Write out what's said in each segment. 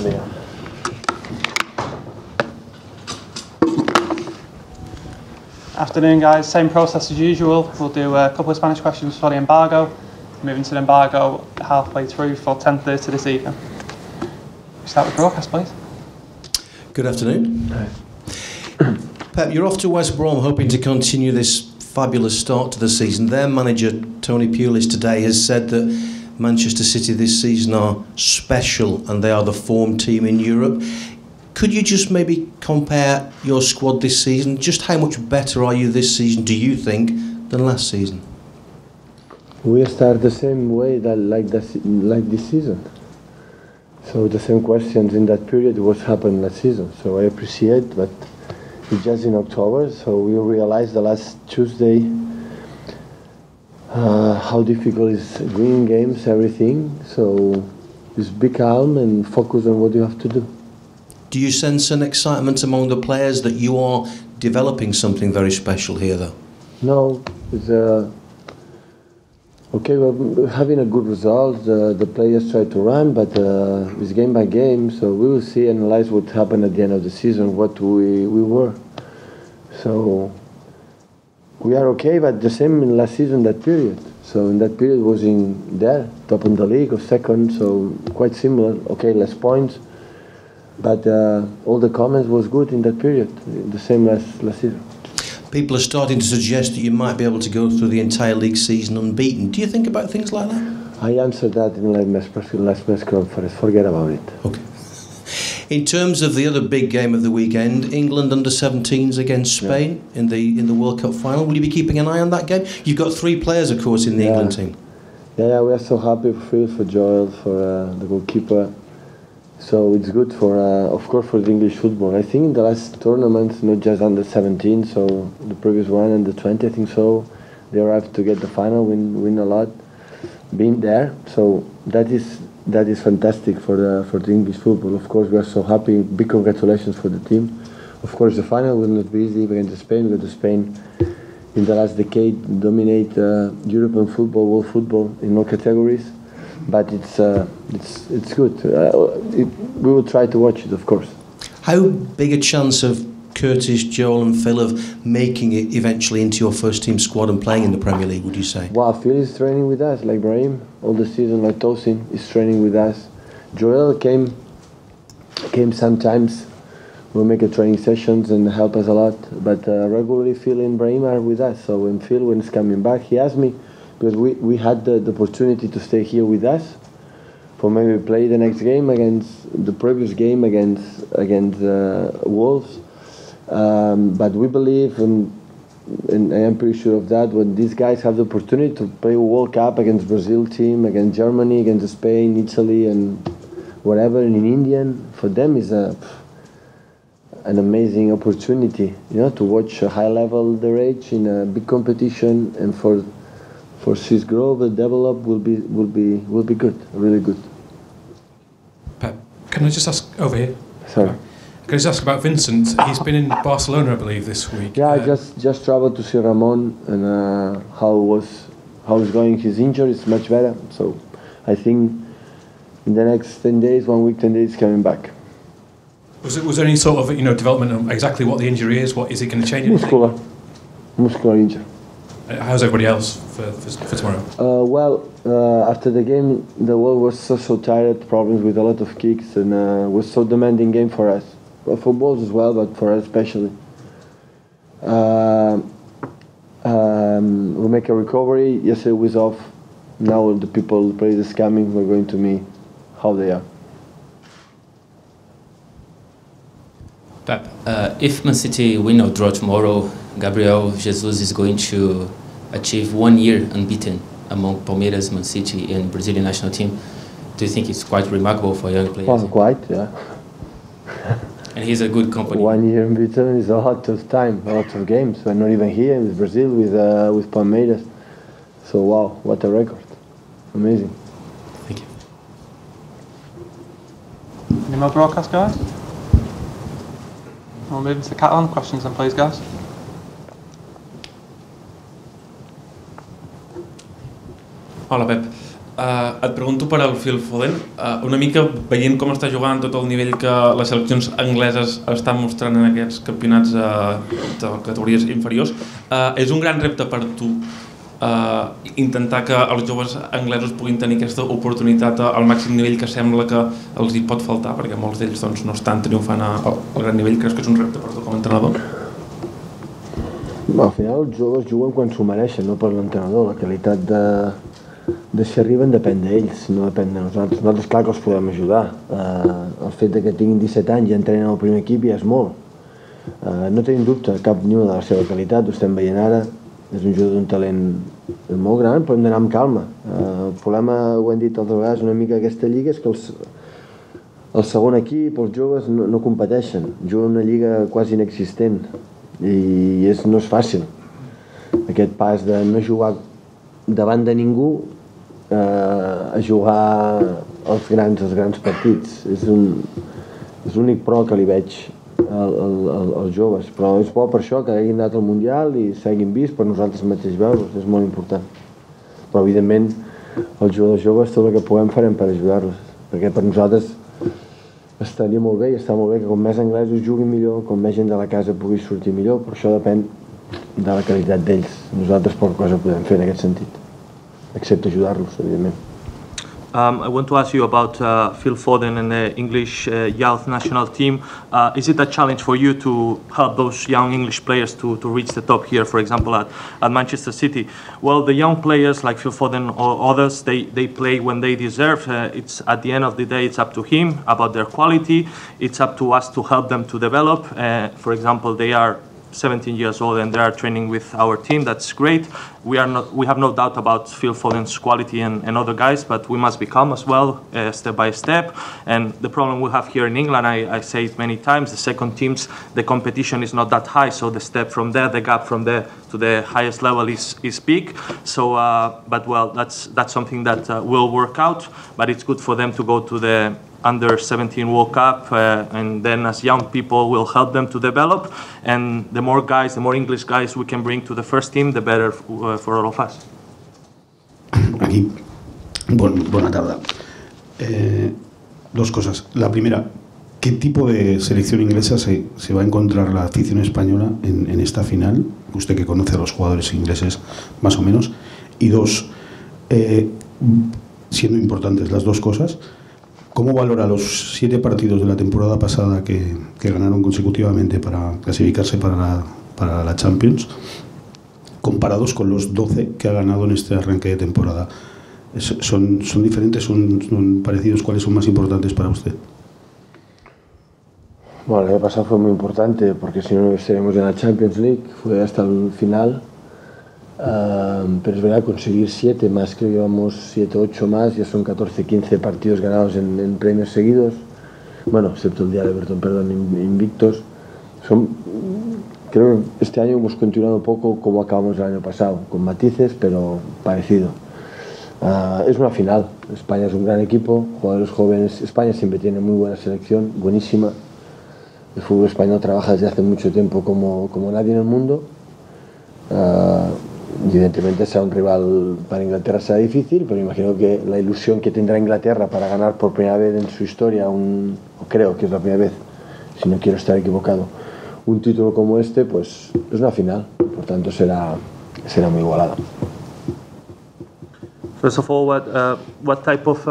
Mia. Afternoon, guys. Same process as usual. We'll do a couple of Spanish questions for the embargo. Moving to the embargo halfway through for 10:30 this evening. Start with broadcast, please. Good afternoon. Hi. Pep, you're off to West Brom hoping to continue this fabulous start to the season. Their manager, Tony Pulis, today has said that Manchester City this season are special and they are the form team in Europe. Could you just maybe compare your squad this season? Just how much better are you this season, do you think, than last season? We start the same way like this season. So the same questions in that period what happened last season. So I appreciate, but it's just in October. So we realized the last Tuesday how difficult it is winning games, everything. So just be calm and focus on what you have to do. Do you sense an excitement among the players that you are developing something very special here, though? No, it's okay. We're having a good result. The players try to run, but it's game by game. So we will see, analyze what happened at the end of the season, what we were. So we are okay, but the same in last season, that period. So in that period was in there, top in the league or second. So quite similar. Okay, less points. But all the comments was good in that period, the same last season. People are starting to suggest that you might be able to go through the entire league season unbeaten. Do you think about things like that? I answered that in the last press conference. Forget about it. Okay. In terms of the other big game of the weekend, England under-17s against Spain in the World Cup final. Will you be keeping an eye on that game? You've got 3 players, of course, in the England team. Yeah, we are so happy for Joel, for the goalkeeper. So it's good for, of course, for the English football. I think in the last tournaments, not just under 17, so the previous one and the 20, I think so, they arrived to get the final, win a lot, being there. So that is fantastic for the English football. Of course, we are so happy. Big congratulations for the team. Of course, the final will not be easy against Spain, because Spain in the last decade dominate European football, world football in all categories. But it's good. We will try to watch it, of course. How big a chance of Curtis, Joel and Phil of making it eventually into your first team squad and playing in the Premier League, would you say? Well, Phil is training with us, like Brom, all the season, like Tosin is training with us. Joel came sometimes. We'll make a training sessions and help us a lot. But regularly Phil and Brom are with us. So when Phil is coming back, he asked me, because we had the opportunity to stay here with us for maybe play the next game against the previous game against Wolves. But we believe, and I am pretty sure of that, when these guys have the opportunity to play a World Cup against Brazil team, against Germany, against Spain, Italy, and whatever, and in Indian, for them is an amazing opportunity, to watch a high level their age in a big competition, and for Swiss growth and develop will be good, really good. Pep, can I just ask over here? Sorry. Can I just ask about Vincent? He's been in Barcelona, I believe, this week. Yeah, I just traveled to see Ramon and how is going his injury. It's much better. So I think in the next 10 days, 1 week, 10 days, coming back. Was there any sort of development on exactly what the injury is? What is it going to change? Anything? Muscular injury. How's everybody else for tomorrow? After the game, the world was so tired, problems with a lot of kicks, and was so demanding game for us. Well, for both as well, but for us especially. We make a recovery. Yesterday was off. Now the people, the players coming, we're going to meet how they are. Pep, if Man City win or draw tomorrow, Gabriel Jesus is going to achieve 1 year unbeaten among Palmeiras, Man City and Brazilian national team. Do you think it's quite remarkable for young players? Well, quite, yeah. And he's a good company. 1 year unbeaten is a lot of time, a lot of games. We're not even here with Brazil, with Palmeiras. So wow, what a record. Amazing. Thank you. Any more broadcast, guys? We'll move into Catalan questions then, please, guys. Hola, Pep. Et pregunto per al Phil Foden, una mica veient com està jugant, tot el nivell que les seleccions angleses estan mostrant en aquests campionats de categories inferiors, és un gran repte per tu intentar que els joves anglesos puguin tenir aquesta oportunitat al màxim nivell que sembla que els hi pot faltar, perquè molts d'ells doncs, no estan triomfant al gran nivell. Creus que és un repte per tu com a entrenador? Al final els joves juguen quan s'ho mereixen, no per l'entrenador. La qualitat de si arriben depèn d'ells, no depèn de nosaltres. Nosaltres clar que els podem ajudar. El fet que tinguin 17 anys i entrenen al primer equip ja és molt. No tenim dubte cap ni una de la seva qualitat, ho estem veient ara. És un jugador d'un talent molt gran, però hem d'anar amb calma. El problema, ho hem dit altres vegades, una mica aquesta lliga és que el segon equip, els joves, no competeixen. Juguen una lliga quasi inexistent i no és fàcil. Aquest pas de no jugar davant de ningú a jugar els grans partits. És l'únic pro que li veig als joves, però és bo per això que hagin anat al Mundial i s'hagin vist per nosaltres mateix veure-los, és molt important. Però evidentment els jugadors joves tot el que puguem farem per ajudar-los, perquè per nosaltres estaria molt bé i està molt bé que com més anglesos juguin millor, com més gent de la casa pugui sortir millor, però això depèn de la qualitat d'ells. Nosaltres poca cosa podem fer en aquest sentit, excepte ajudar-los, evidentment. I want to ask you about Phil Foden and the English youth national team. Is it a challenge for you to help those young English players to reach the top here, for example, at Manchester City? Well, the young players like Phil Foden or others, they play when they deserve. It's at the end of the day, it's up to him about their quality. It's up to us to help them to develop. For example, they are 17 years old and they are training with our team. That's great. We have no doubt about Phil Foden's quality and other guys, but we must become as well step by step. And the problem we have here in England, I say it many times, the second teams, the competition is not that high, so the step from there, the gap from there to the highest level is big. So, but well, that's something that will work out. But it's good for them to go to the Under 17 World Cup, and then as young people we'll help them to develop, and the more English guys we can bring to the first team, the better for all of us. Aquí, buena tarde. Dos cosas. La primera, ¿qué tipo de selección inglesa se va a encontrar la afición española en esta final? Usted que conoce a los jugadores ingleses más o menos. Y dos, siendo importantes las dos cosas, ¿cómo valora los 7 partidos de la temporada pasada que ganaron consecutivamente para clasificarse para la Champions, comparados con los 12 que ha ganado en este arranque de temporada? ¿Son diferentes? ¿Son parecidos? ¿Cuáles son más importantes para usted? Bueno, el año pasado fue muy importante porque si no estaríamos en la Champions League, fue hasta el final. Pero es verdad, conseguir 7 más, creo que llevamos 7, 8 más, ya son 14, 15 partidos ganados en premios seguidos, bueno, excepto el día de Everton, perdón, invictos. Creo que este año hemos continuado un poco como acabamos el año pasado, con matices, pero parecido. Es una final, España es un gran equipo, jugadores jóvenes, España siempre tiene muy buena selección, buenísima. El fútbol español trabaja desde hace mucho tiempo como nadie en el mundo. Evidentemente será un rival para Inglaterra, será difícil, pero imagino que la ilusión que tendrá Inglaterra para ganar por primera vez en su historia, creo que es la primera vez, si no quiero estar equivocado, un título como este, pues es una final, por tanto será muy igualada. First of all, what type of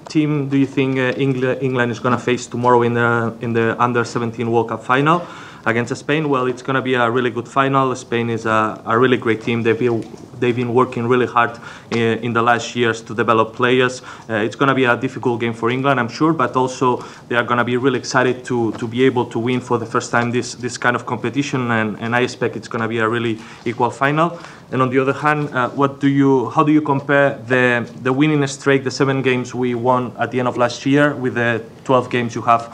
team do you think England is going to face tomorrow in the Under 17 World Cup final against Spain? Well, it's going to be a really good final. Spain is a really great team. They've been working really hard in the last years to develop players. It's going to be a difficult game for England, I'm sure, but also they are going to be really excited to be able to win for the first time this kind of competition, and I expect it's going to be a really equal final. And on the other hand, how do you compare the winning streak, the 7 games we won at the end of last year, with the 12 games you have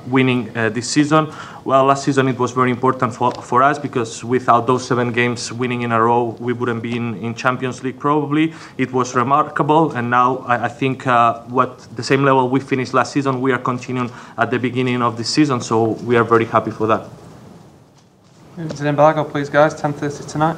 winning this season? Well, last season it was very important for us because without those 7 games winning in a row, we wouldn't be in Champions League probably. It was remarkable, and now I think the same level we finished last season, we are continuing at the beginning of this season, so we are very happy for that. Moving to the embargo, please, guys. 10:30 tonight.